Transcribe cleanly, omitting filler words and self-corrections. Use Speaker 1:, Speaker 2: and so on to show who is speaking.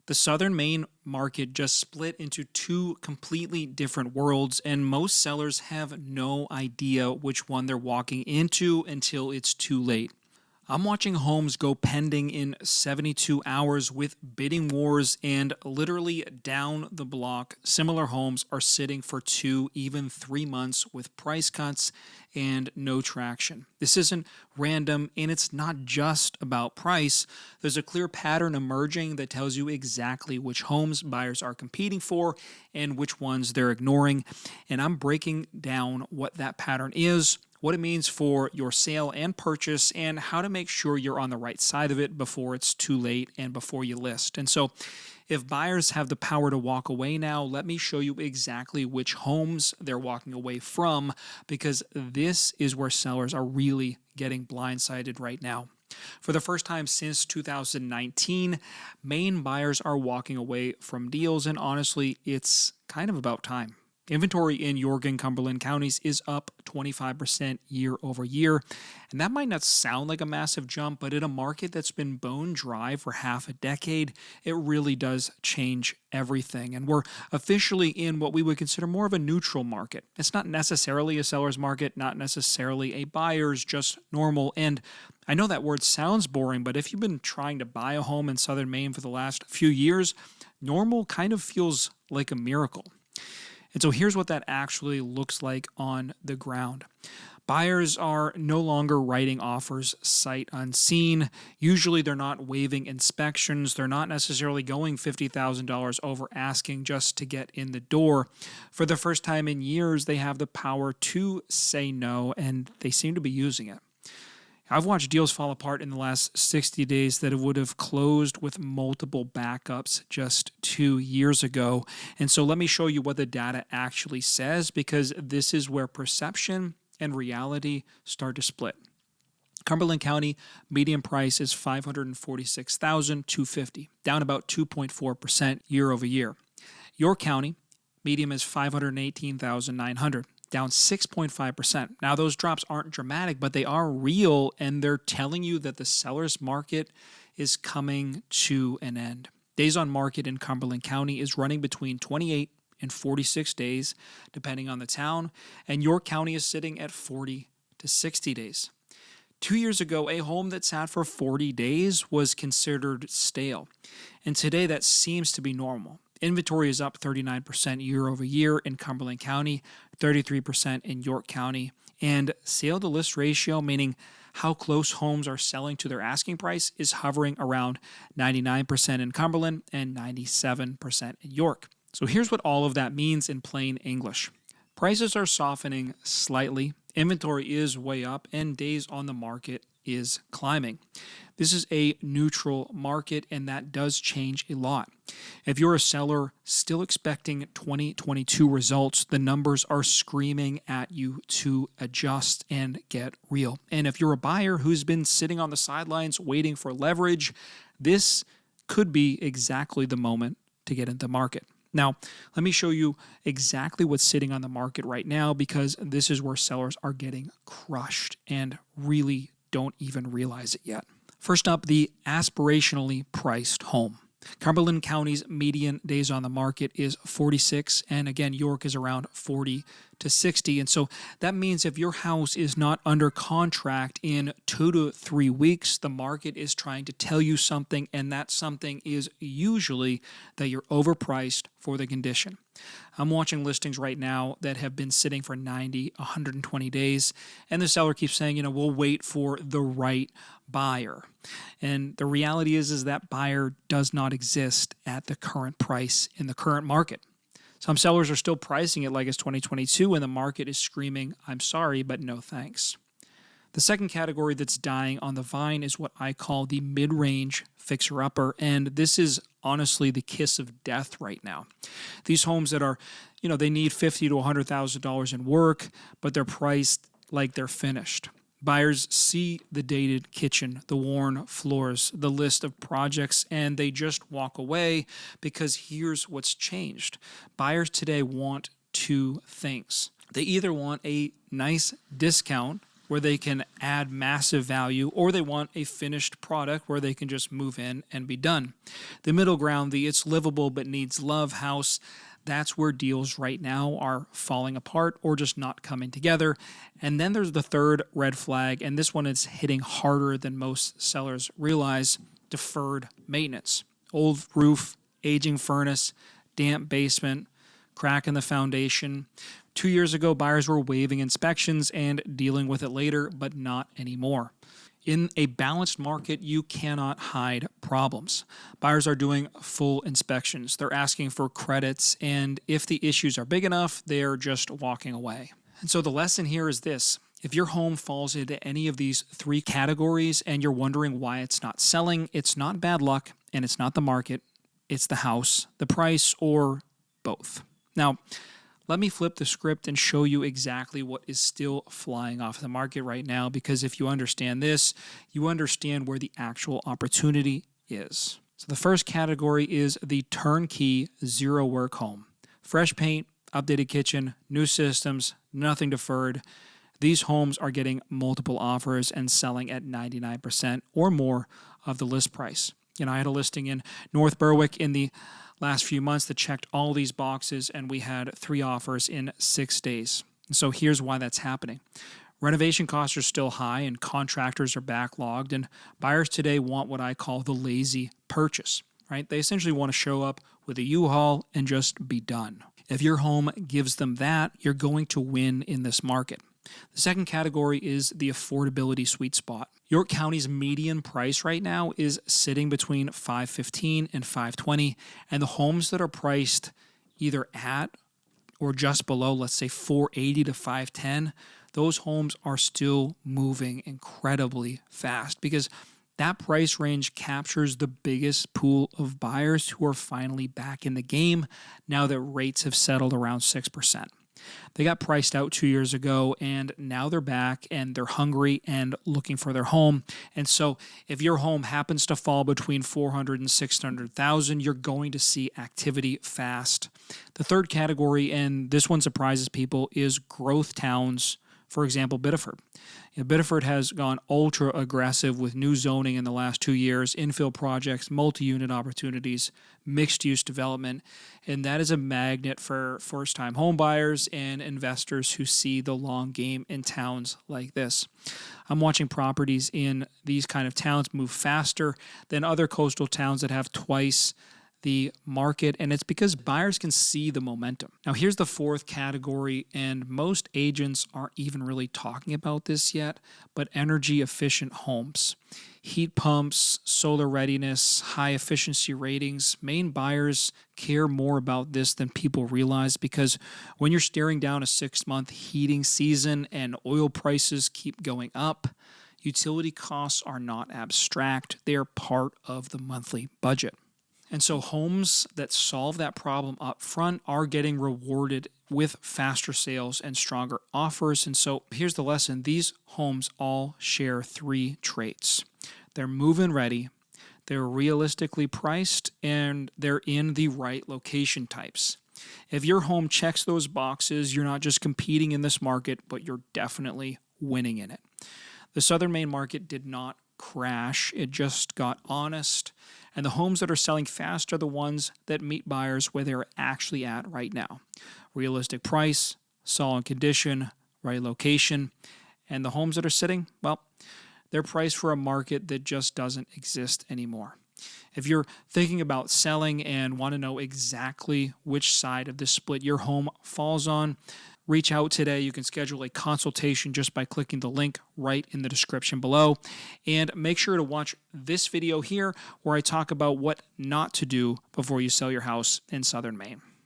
Speaker 1: The southern Maine market just split into two completely different worlds, and most sellers have no idea which one they're walking into until it's too late. I'm watching homes go pending in 72 hours with bidding wars, and literally down the block, similar homes are sitting for 2, even 3 months with price cuts and no traction. This isn't random, and it's not just about price. There's a clear pattern emerging that tells you exactly which homes buyers are competing for and which ones they're ignoring. And I'm breaking down what that pattern is, what it means for your sale and purchase, and how to make sure you're on the right side of it before it's too late and before you list. And so if buyers have the power to walk away now, let me show you exactly which homes they're walking away from, because this is where sellers are really getting blindsided right now. For the first time since 2019, Maine buyers are walking away from deals, and honestly, it's kind of about time. Inventory in York and Cumberland counties is up 25% year over year. And that might not sound like a massive jump, but in a market that's been bone dry for half a decade, it really does change everything. And we're officially in what we would consider more of a neutral market. It's not necessarily a seller's market, not necessarily a buyer's, just normal. And I know that word sounds boring, but if you've been trying to buy a home in southern Maine for the last few years, normal kind of feels like a miracle. And so here's what that actually looks like on the ground. Buyers are no longer writing offers sight unseen. Usually they're not waiving inspections. They're not necessarily going $50,000 over asking just to get in the door. For the first time in years, they have the power to say no, and they seem to be using it. I've watched deals fall apart in the last 60 days that would have closed with multiple backups just 2 years ago. And so let me show you what the data actually says, because this is where perception and reality start to split. Cumberland County median price is $546,250, down about 2.4% year over year. York County median is $518,900. Down 6.5%. Now, those drops aren't dramatic, but they are real, and they're telling you that the seller's market is coming to an end. Days on market in Cumberland County is running between 28 and 46 days, depending on the town, and York County is sitting at 40 to 60 days. 2 years ago, a home that sat for 40 days was considered stale, and today that seems to be normal. Inventory is up 39% year over year in Cumberland County, 33% in York County, and sale to list ratio, meaning how close homes are selling to their asking price, is hovering around 99% in Cumberland and 97% in York. So here's what all of that means in plain English. Prices are softening slightly, inventory is way up, and days on the market is climbing. This is a neutral market, and that does change a lot. If you're a seller still expecting 2022 results, the numbers are screaming at you to adjust and get real. And if you're a buyer who's been sitting on the sidelines waiting for leverage, this could be exactly the moment to get into the market. Now, let me show you exactly what's sitting on the market right now, because this is where sellers are getting crushed and really don't even realize it yet. First up, the aspirationally priced home. Cumberland County's median days on the market is 46, and again, York is around 40 to 60. And so that means if your house is not under contract in 2 to 3 weeks, the market is trying to tell you something, and that something is usually that you're overpriced for the condition. I'm watching listings right now that have been sitting for 90, 120 days, and the seller keeps saying, we'll wait for the right buyer. And the reality is that buyer does not exist at the current price in the current market. Some sellers are still pricing it like it's 2022, and the market is screaming, I'm sorry, but no thanks. The second category that's dying on the vine is what I call the mid-range fixer-upper, and this is honestly the kiss of death right now. These homes that are, they need $50,000 to $100,000 in work, but they're priced like they're finished. Buyers see the dated kitchen, the worn floors, the list of projects, and they just walk away, because here's what's changed. Buyers today want two things. They either want a nice discount where they can add massive value, or they want a finished product where they can just move in and be done. The middle ground, the it's livable but needs love house, that's where deals right now are falling apart or just not coming together. And then there's the third red flag, and this one is hitting harder than most sellers realize: deferred maintenance. Old roof, aging furnace, damp basement, crack in the foundation. 2 years ago, buyers were waiving inspections and dealing with it later, but not anymore. In a balanced market, you cannot hide problems. Buyers are doing full inspections. They're asking for credits, and if the issues are big enough, they're just walking away. And so the lesson here is this: if your home falls into any of these three categories and you're wondering why it's not selling, it's not bad luck and it's not the market, it's the house, the price, or both. Now, let me flip the script and show you exactly what is still flying off the market right now, because if you understand this, you understand where the actual opportunity is. So the first category is the turnkey zero work home. Fresh paint, updated kitchen, new systems, nothing deferred. These homes are getting multiple offers and selling at 99% or more of the list price. I had a listing in North Berwick in the last few months that checked all these boxes, and we had 3 offers in 6 days. So here's why that's happening. Renovation costs are still high and contractors are backlogged, and buyers today want what I call the lazy purchase, right? They essentially want to show up with a U-Haul and just be done. If your home gives them that, you're going to win in this market. The second category is the affordability sweet spot. York County's median price right now is sitting between $515 and $520, and the homes that are priced either at or just below, let's say $480 to $510, those homes are still moving incredibly fast, because that price range captures the biggest pool of buyers who are finally back in the game now that rates have settled around 6%. They got priced out 2 years ago, and now they're back and they're hungry and looking for their home. And so if your home happens to fall between $400,000 and $600,000, you're going to see activity fast. The third category, and this one surprises people, is growth towns. For example, Biddeford. Biddeford has gone ultra aggressive with new zoning in the last 2 years, infill projects, multi-unit opportunities, mixed-use development, and that is a magnet for first-time home buyers and investors who see the long game in towns like this. I'm watching properties in these kind of towns move faster than other coastal towns that have twice the market, and it's because buyers can see the momentum. Now, here's the fourth category, and most agents aren't even really talking about this yet, but energy efficient homes. Heat pumps, solar readiness, high efficiency ratings. Maine buyers care more about this than people realize, because when you're staring down a 6-month heating season and oil prices keep going up, utility costs are not abstract. They are part of the monthly budget. And so homes that solve that problem up front are getting rewarded with faster sales and stronger offers. And so here's the lesson. These homes all share 3 traits. They're move-in ready, they're realistically priced, and they're in the right location types. If your home checks those boxes, you're not just competing in this market, but you're definitely winning in it. The Southern Maine market did not crash. It just got honest. And the homes that are selling fast are the ones that meet buyers where they're actually at right now. Realistic price, solid condition, right location. And the homes that are sitting, well, they're priced for a market that just doesn't exist anymore. If you're thinking about selling and want to know exactly which side of the split your home falls on, reach out today. You can schedule a consultation just by clicking the link right in the description below. And make sure to watch this video here where I talk about what not to do before you sell your house in Southern Maine.